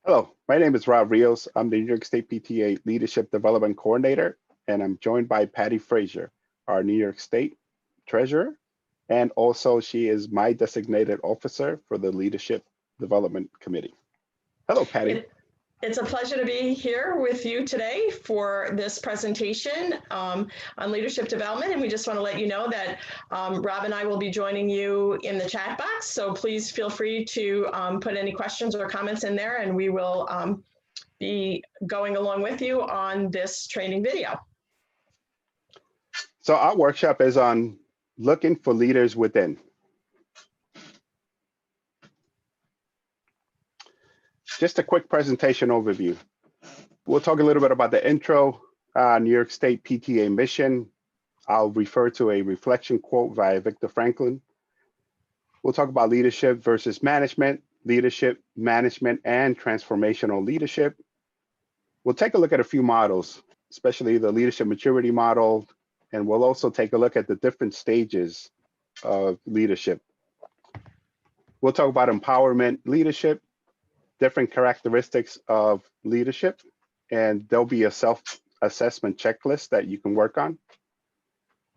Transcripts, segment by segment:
Hello, my name is Rob Rios. I'm the New York State PTA Leadership Development Coordinator, and I'm joined by Patty Frazier, our New York State Treasurer, and also she is my designated officer for the Leadership Development Committee. Hello, Patty. It's a pleasure to be here with you today for this presentation on leadership development. And we just want to let you know that Rob and I will be joining you in the chat box. So please feel free to put any questions or comments in there, and we will be going along with you on this training video. So our workshop is on looking for leaders within. Just a quick presentation overview. We'll talk a little bit about the intro, New York State PTA Mission. I'll refer to a reflection quote via Viktor Frankl. We'll talk about leadership versus management, leadership, management, and transformational leadership. We'll take a look at a few models, especially the leadership maturity model, and we'll also take a look at the different stages of leadership. We'll talk about empowerment leadership, different characteristics of leadership, and there'll be a self-assessment checklist that you can work on.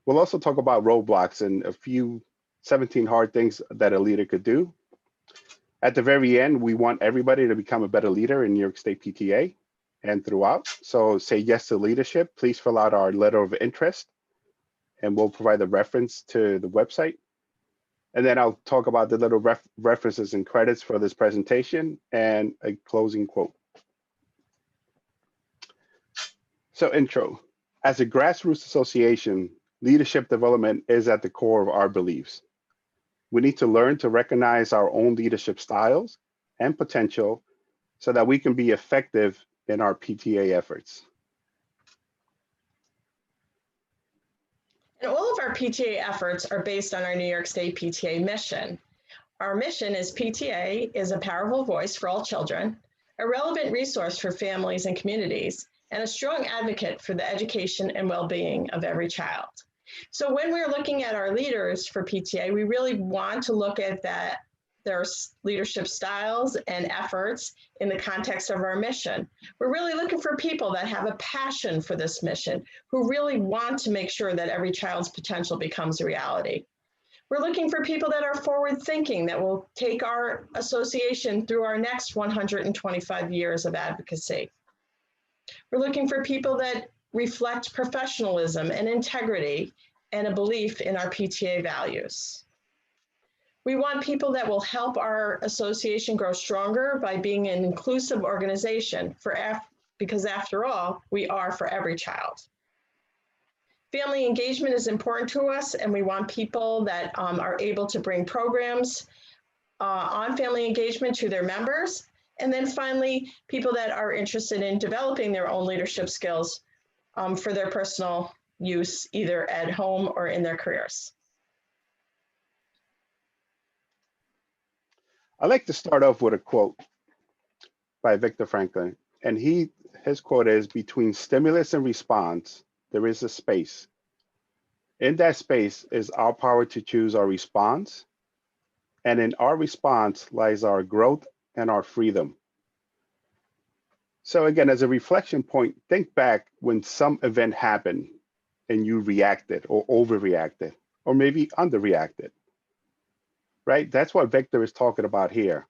We'll also talk about roadblocks and a few 17 hard things that a leader could do. At the very end, we want everybody to become a better leader in New York State PTA and throughout. So say yes to leadership. Please fill out our letter of interest, and we'll provide the reference to the website. And then I'll talk about the little references and credits for this presentation and a closing quote. So intro. As a grassroots association, leadership development is at the core of our beliefs. We need to learn to recognize our own leadership styles and potential so that we can be effective in our PTA efforts. And all of our PTA efforts are based on our New York State PTA mission. Our mission is PTA is a powerful voice for all children, a relevant resource for families and communities, and a strong advocate for the education and well-being of every child. So when we're looking at our leaders for PTA, we really want to look at their leadership styles and efforts in the context of our mission. We're really looking for people that have a passion for this mission, who really want to make sure that every child's potential becomes a reality. We're looking for people that are forward thinking, that will take our association through our next 125 years of advocacy. We're looking for people that reflect professionalism and integrity and a belief in our PTA values. We want people that will help our association grow stronger by being an inclusive organization because after all, we are for every child. Family engagement is important to us, and we want people that are able to bring programs on family engagement to their members. And then finally, people that are interested in developing their own leadership skills for their personal use, either at home or in their careers. I'd like to start off with a quote by Viktor Frankl, and his quote is, "Between stimulus and response, there is a space. In that space is our power to choose our response, and in our response lies our growth and our freedom." So again, as a reflection point, think back when some event happened and you reacted or overreacted or maybe underreacted. Right? That's what Viktor is talking about here.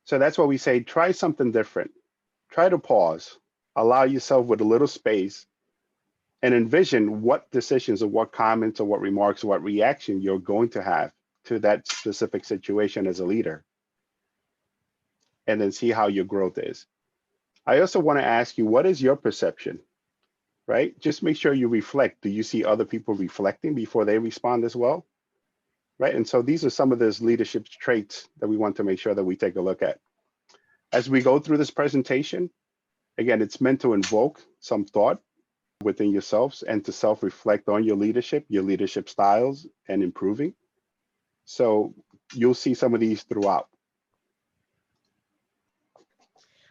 So that's why we say, try something different. Try to pause, allow yourself with a little space, and envision what decisions or what comments or what remarks or what reaction you're going to have to that specific situation as a leader. And then see how your growth is. I also want to ask you, what is your perception? Right? Just make sure you reflect. Do you see other people reflecting before they respond as well? Right, and so these are some of those leadership traits that we want to make sure that we take a look at. As we go through this presentation, again, it's meant to invoke some thought within yourselves and to self-reflect on your leadership styles and improving. So you'll see some of these throughout.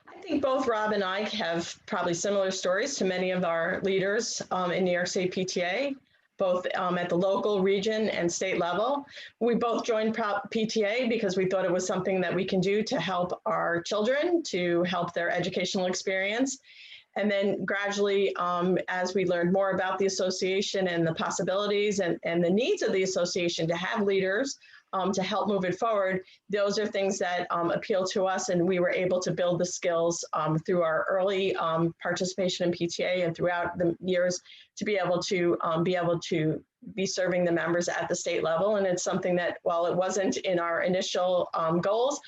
I think both Rob and I have probably similar stories to many of our leaders in New York State PTA. both at the local, region, and state level. We both joined PTA because we thought it was something that we can do to help our children, to help their educational experience. And then gradually, as we learned more about the association and the possibilities and the needs of the association to have leaders to help move it forward, those are things that appeal to us, and we were able to build the skills through our early participation in PTA and throughout the years to be able to be serving the members at the state level. And it's something that, while it wasn't in our initial goals,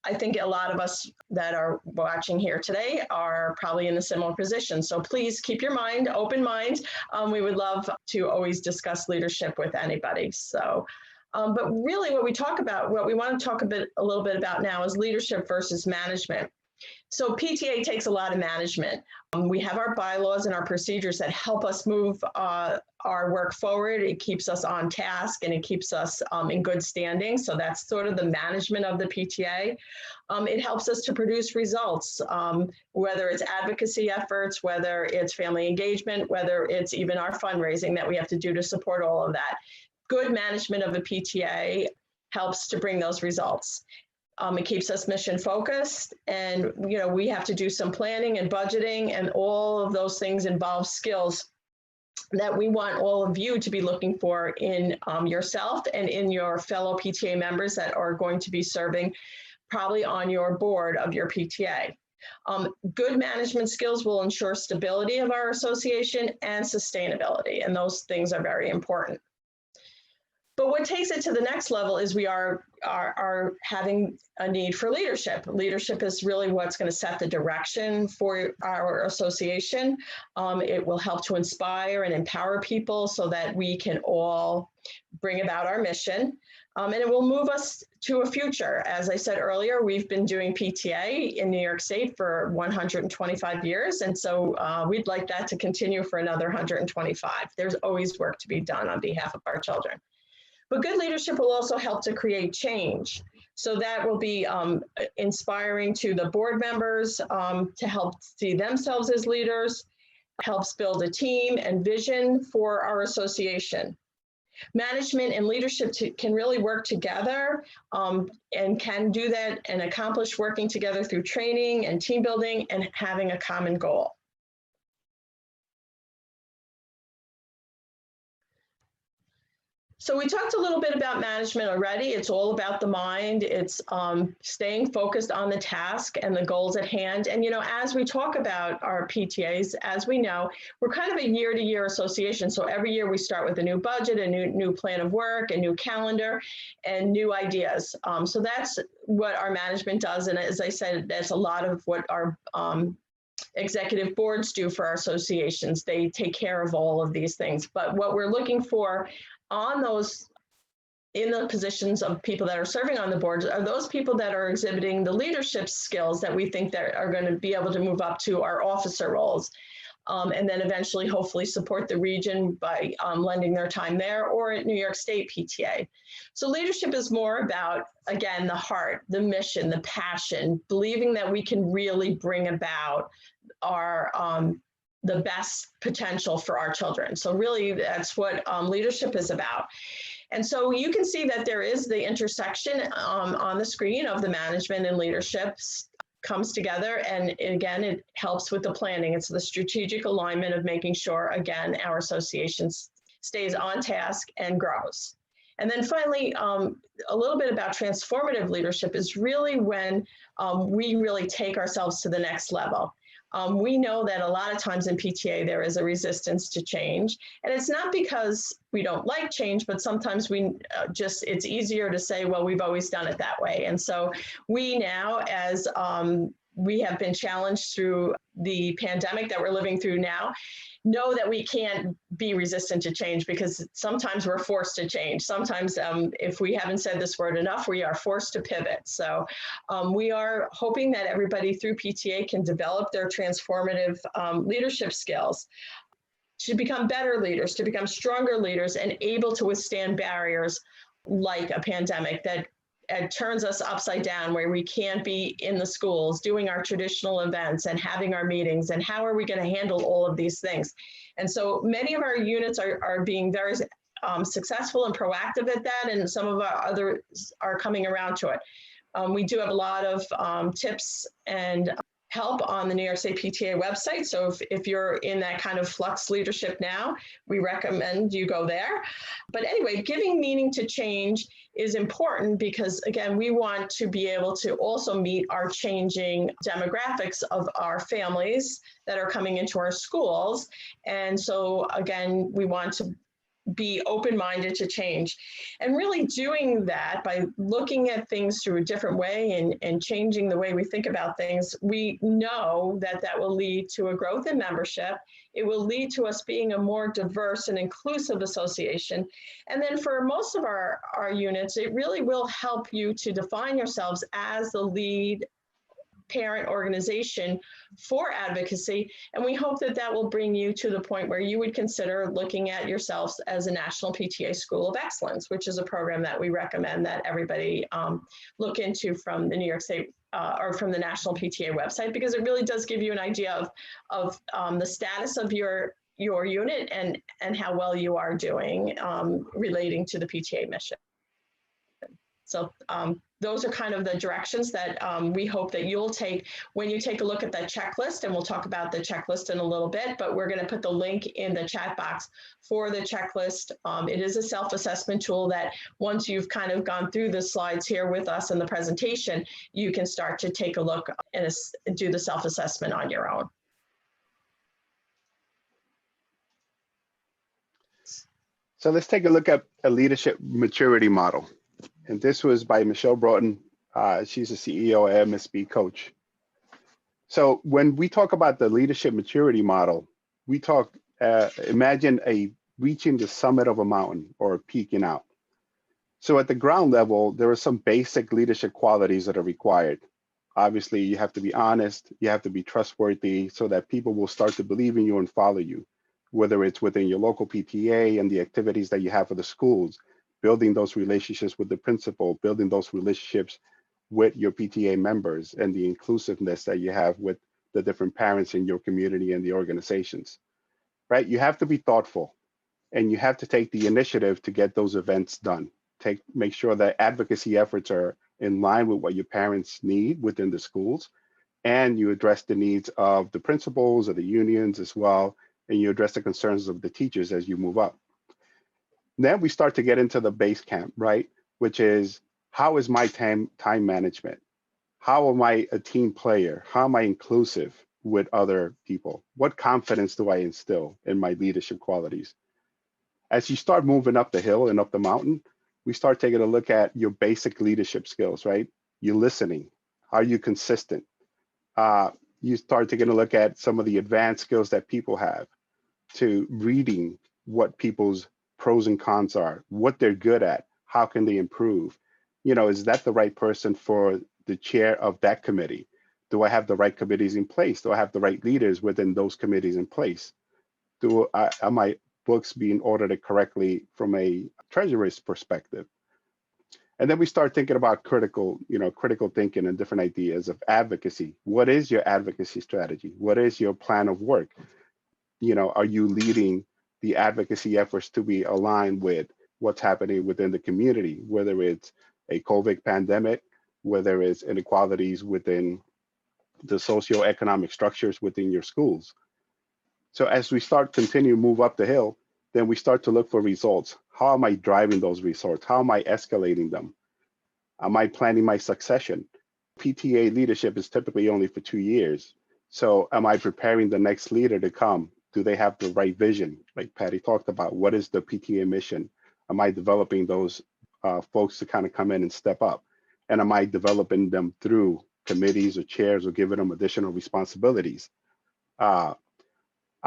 I think a lot of us that are watching here today are probably in a similar position. So please keep your mind, open mind. We would love to always discuss leadership with anybody. So, but really what we want to talk a little bit about now is leadership versus management. So PTA takes a lot of management. We have our bylaws and our procedures that help us move our work forward. It keeps us on task and it keeps us in good standing. So that's sort of the management of the PTA. It helps us to produce results, whether it's advocacy efforts, whether it's family engagement, whether it's even our fundraising that we have to do to support all of that. Good management of a PTA helps to bring those results. It keeps us mission focused, and we have to do some planning and budgeting, and all of those things involve skills that we want all of you to be looking for in yourself and in your fellow PTA members that are going to be serving probably on your board of your PTA. Good management skills will ensure stability of our association and sustainability, and those things are very important. But what takes it to the next level is we are having a need for leadership. Leadership is really what's going to set the direction for our association. It will help to inspire and empower people so that we can all bring about our mission. And it will move us to a future. As I said earlier, we've been doing PTA in New York State for 125 years. And so we'd like that to continue for another 125. There's always work to be done on behalf of our children. But good leadership will also help to create change. So that will be inspiring to the board members to help see themselves as leaders, helps build a team and vision for our association. Management and leadership can really work together and can do that and accomplish working together through training and team building and having a common goal. So we talked a little bit about management already. It's all about the mind. It's staying focused on the task and the goals at hand. And, as we talk about our PTAs, as we know, we're kind of a year-to-year association. So every year we start with a new budget, a new plan of work, a new calendar, and new ideas. So that's what our management does. And as I said, that's a lot of what our executive boards do for our associations. They take care of all of these things. But what we're looking for on those, in the positions of people that are serving on the boards, are those people that are exhibiting the leadership skills that we think that are going to be able to move up to our officer roles. And then eventually, hopefully, support the region by lending their time there or at New York State PTA. So leadership is more about, again, the heart, the mission, the passion, believing that we can really bring about our the best potential for our children. So really, that's what leadership is about. And so you can see that there is the intersection on the screen of the management and leadership comes together. And again, it helps with the planning. It's the strategic alignment of making sure, again, our association stays on task and grows. And then finally, a little bit about transformative leadership is really when we really take ourselves to the next level. We know that a lot of times in PTA, there is a resistance to change. And it's not because we don't like change, but sometimes we it's easier to say, well, we've always done it that way. And so we now, as we have been challenged through the pandemic that we're living through now, know that we can't be resistant to change because sometimes we're forced to change. Sometimes if we haven't said this word enough, we are forced to pivot. So we are hoping that everybody through PTA can develop their transformative leadership skills to become better leaders, to become stronger leaders and able to withstand barriers like a pandemic that it turns us upside down, where we can't be in the schools doing our traditional events and having our meetings, and how are we going to handle all of these things? And so many of our units are being very successful and proactive at that, and some of our others are coming around to it. We do have a lot of tips and help on the New York State PTA website. So if you're in that kind of flux leadership now, we recommend you go there. But anyway, giving meaning to change is important because, again, we want to be able to also meet our changing demographics of our families that are coming into our schools. And so, again, we want to be open-minded to change, and really doing that by looking at things through a different way and changing the way we think about things. We know that that will lead to a growth in membership. It will lead to us being a more diverse and inclusive association. And then for most of our units, it really will help you to define yourselves as the lead parent organization for advocacy. And we hope that that will bring you to the point where you would consider looking at yourselves as a National PTA School of Excellence, which is a program that we recommend that everybody look into from the New York State or from the National PTA website, because it really does give you an idea of the status of your unit and how well you are doing relating to the PTA mission. So those are kind of the directions that we hope that you'll take when you take a look at that checklist, and we'll talk about the checklist in a little bit, but we're going to put the link in the chat box for the checklist. It is a self-assessment tool that once you've kind of gone through the slides here with us in the presentation, you can start to take a look and do the self-assessment on your own. So let's take a look at a leadership maturity model. And this was by Michelle Broughton. She's the CEO of MSB Coach. So when we talk about the leadership maturity model, we talk, imagine reaching the summit of a mountain or peaking out. So at the ground level, there are some basic leadership qualities that are required. Obviously, you have to be honest, you have to be trustworthy so that people will start to believe in you and follow you, whether it's within your local PTA and the activities that you have for the schools, building those relationships with the principal, building those relationships with your PTA members, and the inclusiveness that you have with the different parents in your community and the organizations, right? You have to be thoughtful, and you have to take the initiative to get those events done. Make sure that advocacy efforts are in line with what your parents need within the schools, and you address the needs of the principals or the unions as well, and you address the concerns of the teachers as you move up. Then we start to get into the base camp, right? Which is, how is my time management? How am I a team player? How am I inclusive with other people? What confidence do I instill in my leadership qualities? As you start moving up the hill and up the mountain, we start taking a look at your basic leadership skills, right? You're listening. Are you consistent? You start taking a look at some of the advanced skills that people have, to reading what people's pros and cons are, what they're good at, how can they improve? You know, is that the right person for the chair of that committee? Do I have the right committees in place? Do I have the right leaders within those committees in place? Are my books being audited correctly from a treasurer's perspective? And then we start thinking about critical thinking and different ideas of advocacy. What is your advocacy strategy? What is your plan of work? You know, are you leading the advocacy efforts to be aligned with what's happening within the community, whether it's a COVID pandemic, whether it's inequalities within the socioeconomic structures within your schools? So as we continue to move up the hill, then we start to look for results. How am I driving those results? How am I escalating them? Am I planning my succession? PTA leadership is typically only for 2 years. So am I preparing the next leader to come? Do they have the right vision? Like Patty talked about, what is the PTA mission? Am I developing those folks to kind of come in and step up? And am I developing them through committees or chairs or giving them additional responsibilities? Are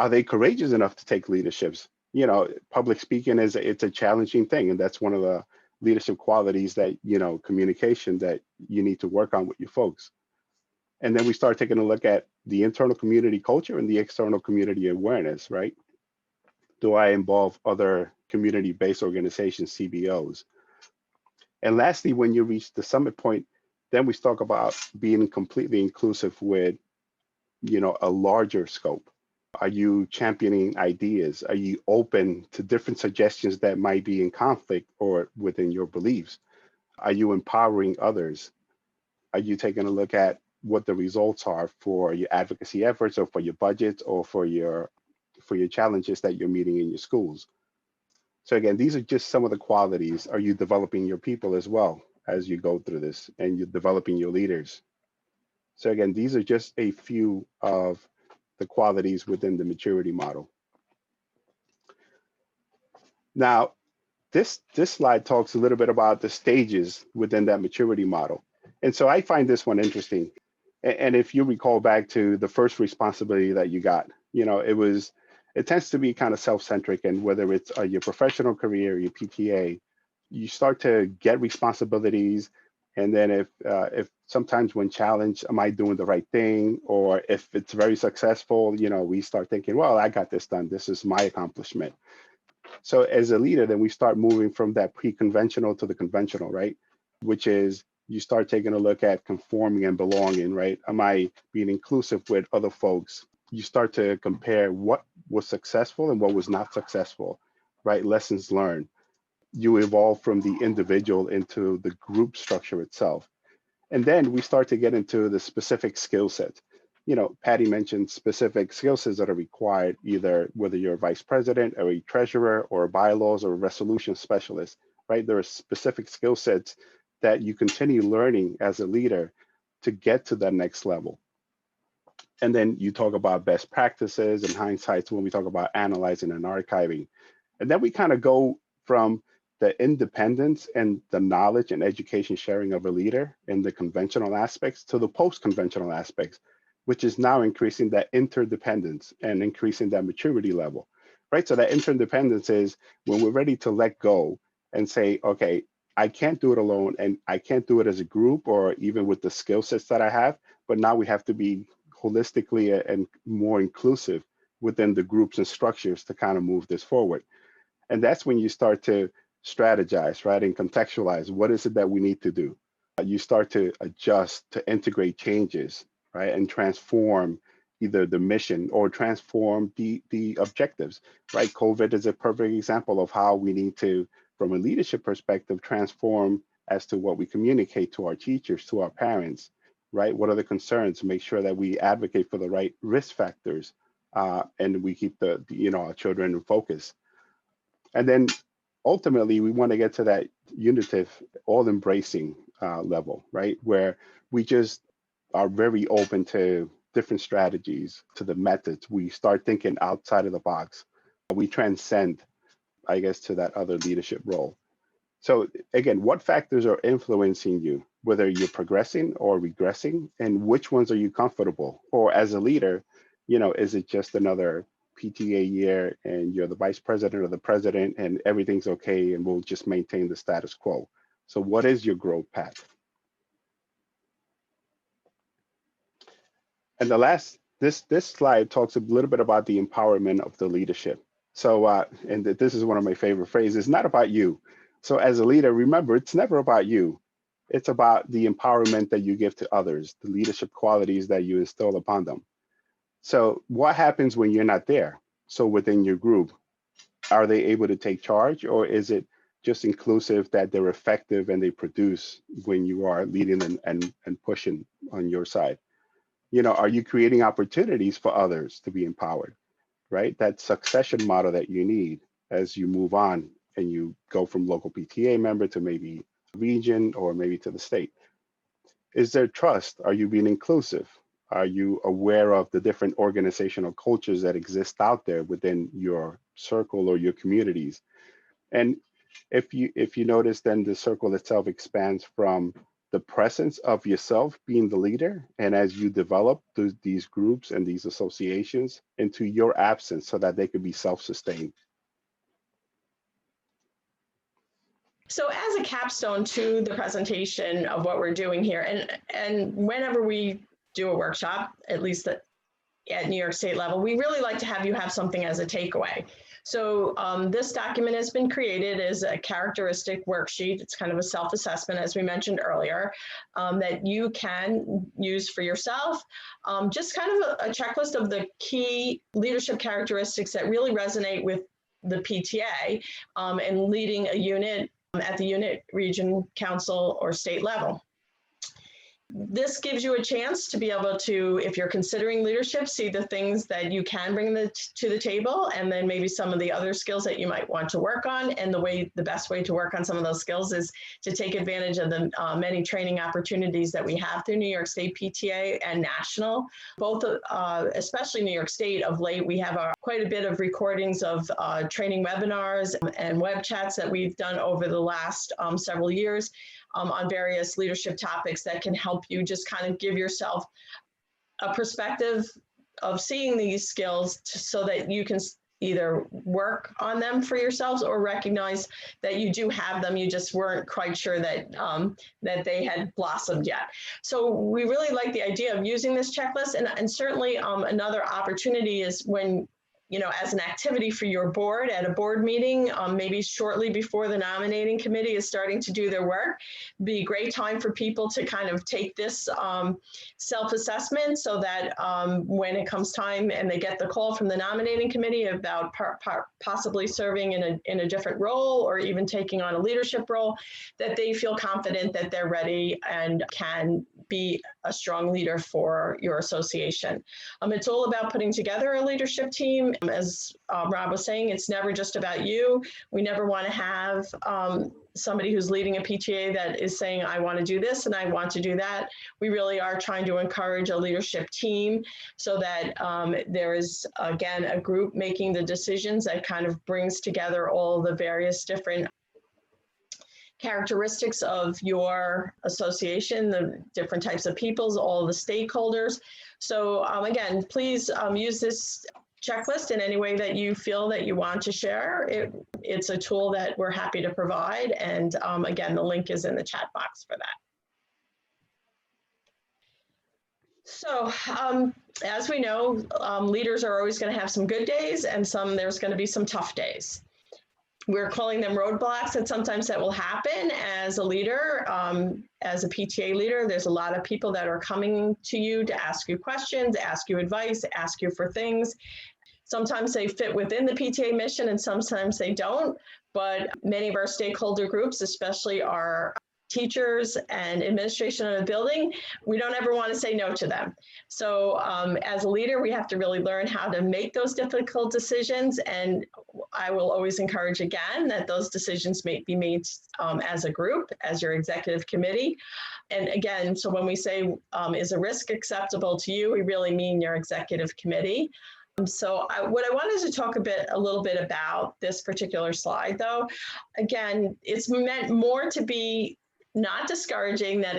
they courageous enough to take leaderships? You know, public speaking it's a challenging thing. And that's one of the leadership qualities that, you know, communication that you need to work on with your folks. And then we start taking a look at the internal community culture and the external community awareness, right? Do I involve other community-based organizations, CBOs? And lastly, when you reach the summit point, then we talk about being completely inclusive with, a larger scope. Are you championing ideas? Are you open to different suggestions that might be in conflict or within your beliefs? Are you empowering others? Are you taking a look at what the results are for your advocacy efforts or for your budgets or for your challenges that you're meeting in your schools? So again, these are just some of the qualities. Are you developing your people as well as you go through this, and you're developing your leaders? So again, these are just a few of the qualities within the maturity model. Now, this slide talks a little bit about the stages within that maturity model. And so I find this one interesting. And if you recall back to the first responsibility that you got, it tends to be kind of self-centric, and whether it's your professional career, your PTA, you start to get responsibilities. And then if sometimes when challenged, am I doing the right thing? Or if it's very successful, we start thinking, well, I got this done. This is my accomplishment. So as a leader, then we start moving from that pre-conventional to the conventional, right? Which is you start taking a look at conforming and belonging, right? Am I being inclusive with other folks? You start to compare what was successful and what was not successful, right? Lessons learned. You evolve from the individual into the group structure itself. And then we start to get into the specific skill sets. Patty mentioned specific skill sets that are required, either whether you're a vice president or a treasurer or a bylaws or a resolution specialist, right? There are specific skill sets that you continue learning as a leader to get to that next level. And then you talk about best practices and hindsights when we talk about analyzing and archiving. And then we kind of go from the independence and the knowledge and education sharing of a leader in the conventional aspects to the post-conventional aspects, which is now increasing that interdependence and increasing that maturity level, right? So that interdependence is when we're ready to let go and say, okay, I can't do it alone, and I can't do it as a group or even with the skill sets that I have, but now we have to be holistically and more inclusive within the groups and structures to kind of move this forward. And that's when you start to strategize, right? And contextualize, what is it that we need to do? You start to adjust, to integrate changes, right? And transform either the mission or transform the objectives, right? COVID is a perfect example of how we need to, from a leadership perspective, transform as to what we communicate to our teachers, to our parents, right? What are the concerns? Make sure that we advocate for the right risk factors, and we keep our children in focus. And then ultimately, we want to get to that unitive, all-embracing level, right? Where we just are very open to different strategies, to the methods. We start thinking outside of the box. We transcend, I guess, to that other leadership role. So again, what factors are influencing you, whether you're progressing or regressing, and which ones are you comfortable? Or as a leader, is it just another PTA year and you're the vice president or the president and everything's okay and we'll just maintain the status quo? So what is your growth path? And this slide talks a little bit about the empowerment of the leadership. So, and this is one of my favorite phrases, it's not about you. So as a leader, remember, it's never about you. It's about the empowerment that you give to others, the leadership qualities that you instill upon them. So what happens when you're not there? So within your group, are they able to take charge, or is it just inclusive that they're effective and they produce when you are leading and pushing on your side? Are you creating opportunities for others to be empowered, right? That succession model that you need as you move on and you go from local PTA member to maybe region or maybe to the state. Is there trust? Are you being inclusive? Are you aware of the different organizational cultures that exist out there within your circle or your communities? And if you notice, then the circle itself expands from the presence of yourself being the leader, and as you develop these groups and these associations into your absence so that they could be self-sustained. So as a capstone to the presentation of what we're doing here, and whenever we do a workshop, at least at New York State level, we really like to have you have something as a takeaway. So this document has been created as a characteristic worksheet. It's kind of a self-assessment, as we mentioned earlier, that you can use for yourself. Just kind of a checklist of the key leadership characteristics that really resonate with the PTA and leading a unit at the unit, region, council, or state level. This gives you a chance to be able to, if you're considering leadership, see the things that you can bring to the table, and then maybe some of the other skills that you might want to work on. And the best way to work on some of those skills is to take advantage of the many training opportunities that we have through New York State PTA and national. Both, especially New York State, of late, we have quite a bit of recordings of training webinars and web chats that we've done over the last several years. On various leadership topics that can help you just kind of give yourself a perspective of seeing these skills so that you can either work on them for yourselves or recognize that you do have them, you just weren't quite sure that, that they had blossomed yet. So we really like the idea of using this checklist, and certainly another opportunity is when, you know, as an activity for your board at a board meeting, maybe shortly before the nominating committee is starting to do their work, be a great time for people to kind of take this self-assessment so that when it comes time and they get the call from the nominating committee about possibly serving in a different role or even taking on a leadership role, that they feel confident that they're ready and can be a strong leader for your association. It's all about putting together a leadership team. As Rob was saying, it's never just about you. We never want to have somebody who's leading a PTA that is saying, I want to do this and I want to do that. We really are trying to encourage a leadership team so that there is, again, a group making the decisions that kind of brings together all the various different characteristics of your association, the different types of peoples, all the stakeholders. So again, please use this checklist in any way that you feel that you want to share. It's a tool that we're happy to provide. And again, the link is in the chat box for that. So as we know, leaders are always going to have some good days and there's going to be some tough days. We're calling them roadblocks, and sometimes that will happen as a leader, as a PTA leader. There's a lot of people that are coming to you to ask you questions, ask you advice, ask you for things. Sometimes they fit within the PTA mission and sometimes they don't, but many of our stakeholder groups, especially our teachers and administration of the building, we don't ever want to say no to them. So as a leader, we have to really learn how to make those difficult decisions. And I will always encourage again that those decisions may be made as a group, as your executive committee. And again, so when we say, is a risk acceptable to you, we really mean your executive committee. So what I wanted to talk a little bit about this particular slide, though, again, it's meant more to be not discouraging that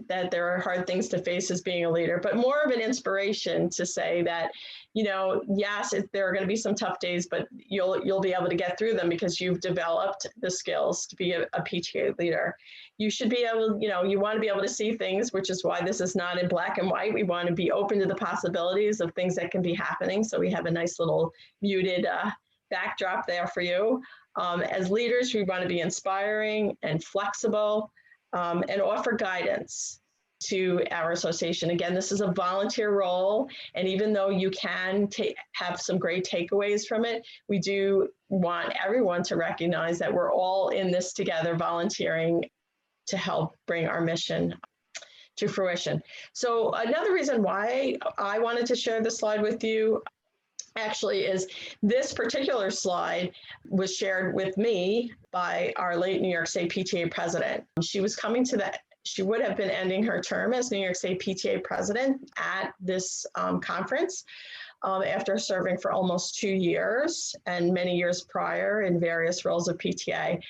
that there are hard things to face as being a leader, but more of an inspiration to say that, you know, yes, there are going to be some tough days, but you'll be able to get through them because you've developed the skills to be a PTA leader. You should be able, you know, you want to be able to see things, which is why this is not in black and white. We want to be open to the possibilities of things that can be happening. So we have a nice little muted backdrop there for you. As leaders, we want to be inspiring and flexible and offer guidance to our association. Again, this is a volunteer role, and even though you can have some great takeaways from it, we do want everyone to recognize that we're all in this together, volunteering to help bring our mission to fruition. So another reason why I wanted to share this slide with you actually is this particular slide was shared with me by our late New York State PTA president. She was coming to she would have been ending her term as New York State PTA president at this conference after serving for almost 2 years and many years prior in various roles of PTA.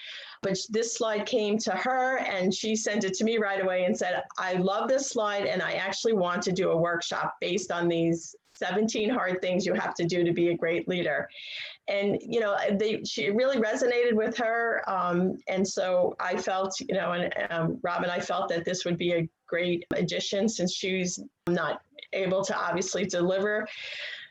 But this slide came to her and she sent it to me right away and said, I love this slide and I actually want to do a workshop based on these 17 hard things you have to do to be a great leader. And, you know, she really resonated with her. And so I felt, you know, and Rob and I felt that this would be a great addition since she's not able to obviously deliver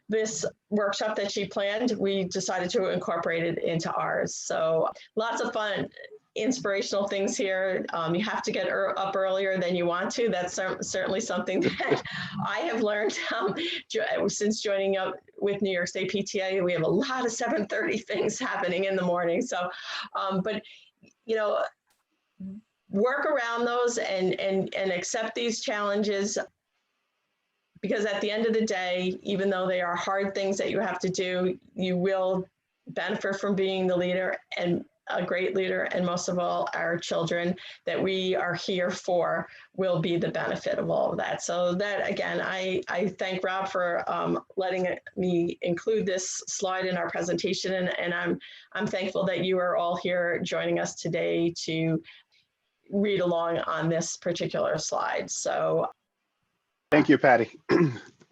this workshop that she planned, we decided to incorporate it into ours. So lots of fun, inspirational things here. You have to get up earlier than you want to. That's certainly something that I have learned since joining up with New York State PTA. We have a lot of 7:30 things happening in the morning. So, but you know, work around those and accept these challenges, because at the end of the day, even though they are hard things that you have to do, you will benefit from being the leader, and a great leader, and most of all, our children that we are here for will be the benefit of all of that. So that, again, I thank Rob for letting me include this slide in our presentation, and I'm thankful that you are all here joining us today to read along on this particular slide. So Thank you, Patty.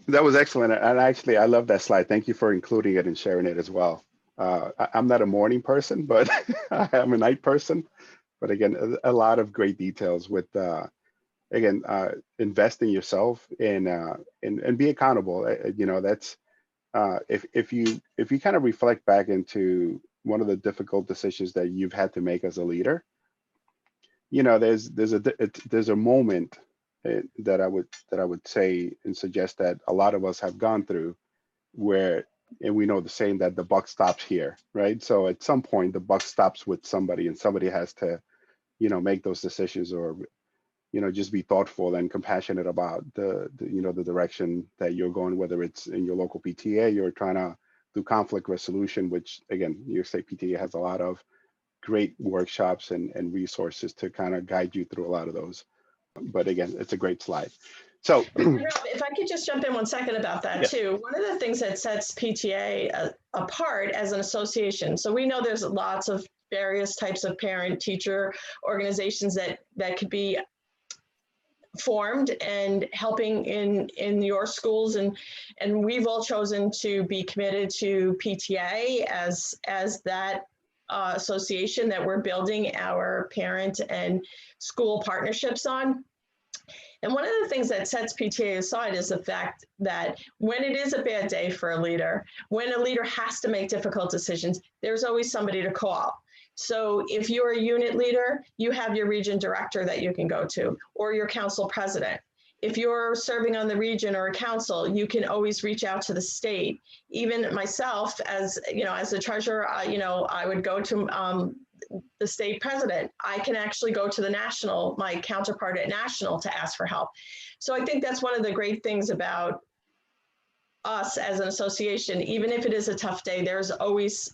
That was excellent. And actually, I love that slide. Thank you for including it and sharing it as well. I'm not a morning person, but I'm a night person. But again, a lot of great details with, again, invest in yourself and be accountable. You know, that's if you kind of reflect back into one of the difficult decisions that you've had to make as a leader, you know, there's a moment that I would say and suggest that a lot of us have gone through, where, and we know the saying that the buck stops here, right? So at some point the buck stops with somebody, and somebody has to, you know, make those decisions, or, you know, just be thoughtful and compassionate about the you know, the direction that you're going, whether it's in your local PTA, you're trying to do conflict resolution, which again, New York State PTA has a lot of great workshops and resources to kind of guide you through a lot of those. But again, it's a great slide. So if I could just jump in 1 second about that too. One of the things that sets PTA apart as an association, so we know there's lots of various types of parent teacher organizations that could be formed and helping in your schools, and we've all chosen to be committed to PTA as that association that we're building our parent and school partnerships on. And one of the things that sets PTA aside is the fact that when it is a bad day for a leader, when a leader has to make difficult decisions, there's always somebody to call. So if you're a unit leader, you have your region director that you can go to, or your council president. If you're serving on the region or a council, you can always reach out to the state. Even myself, as you know, as the treasurer, you know, I would go to the state president. I can actually go to the national, my counterpart at national, to ask for help. So I think that's one of the great things about us as an association. Even if it is a tough day, there's always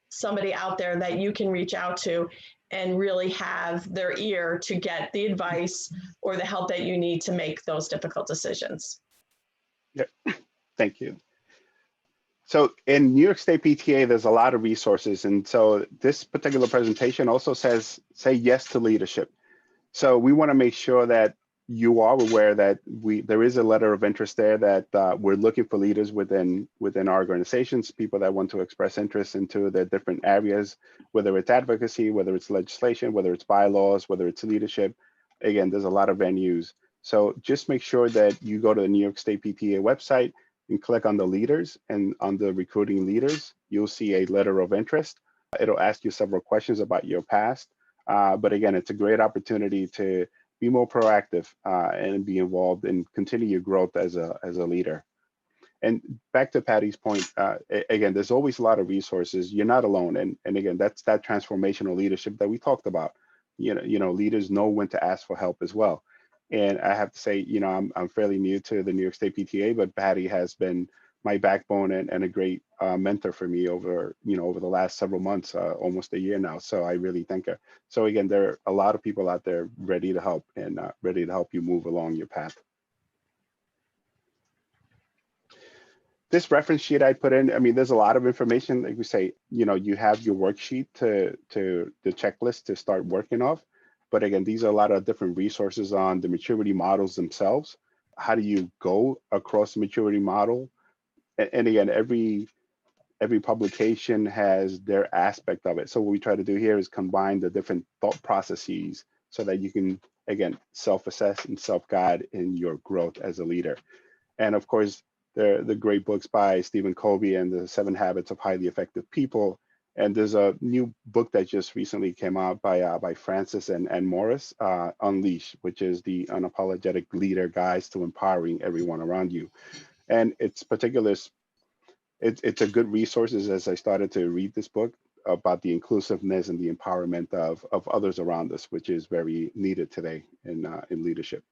somebody out there that you can reach out to and really have their ear to get the advice or the help that you need to make those difficult decisions. Yeah, thank you. So in New York State PTA, there's a lot of resources. And so this particular presentation also says, say yes to leadership. So we want to make sure that you are aware that there is a letter of interest there, that we're looking for leaders within our organizations, people that want to express interest into the different areas, whether it's advocacy, whether it's legislation, whether it's bylaws, whether it's leadership. Again, there's a lot of venues. So just make sure that you go to the New York State PTA website and click on the leaders, and on the recruiting leaders, you'll see a letter of interest. It'll ask you several questions about your past. But again, it's a great opportunity to be more proactive and be involved and continue your growth as a leader. And back to Patty's point, again, there's always a lot of resources. You're not alone. And again, that's that transformational leadership that we talked about. You know, leaders know when to ask for help as well. And I have to say, you know, I'm fairly new to the New York State PTA, but Patty has been my backbone and a great mentor for me over the last several months, almost a year now. So I really thank her. So again, there are a lot of people out there ready to help and ready to help you move along your path. This reference sheet I put in, I mean, there's a lot of information. Like we say, you know, you have your worksheet to the checklist to start working off. But again, these are a lot of different resources on the maturity models themselves. How do you go across the maturity model? And again, every publication has their aspect of it. So what we try to do here is combine the different thought processes so that you can, again, self-assess and self-guide in your growth as a leader. And of course, the great books by Stephen Covey and the 7 Habits of Highly Effective People. And there's a new book that just recently came out by Francis and Morris, Unleash, which is the unapologetic leader guides to empowering everyone around you. And it's a good resource as I started to read this book about the inclusiveness and the empowerment of others around us, which is very needed today in leadership.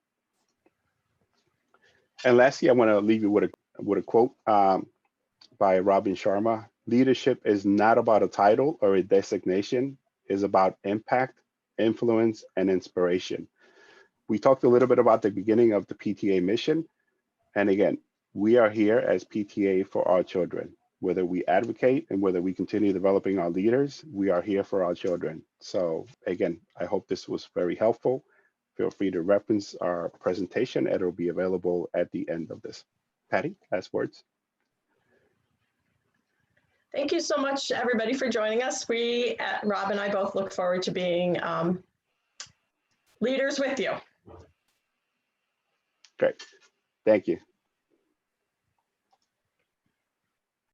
And lastly, I want to leave you with a quote by Robin Sharma. Leadership is not about a title or a designation. It's about impact, influence, and inspiration. We talked a little bit about the beginning of the PTA mission. And again, we are here as PTA for our children. Whether we advocate and whether we continue developing our leaders, we are here for our children. So again, I hope this was very helpful. Feel free to reference our presentation. It'll be available at the end of this. Patty, last words. Thank you so much, everybody, for joining us. We, Rob and I, both look forward to being leaders with you. Great. Thank you.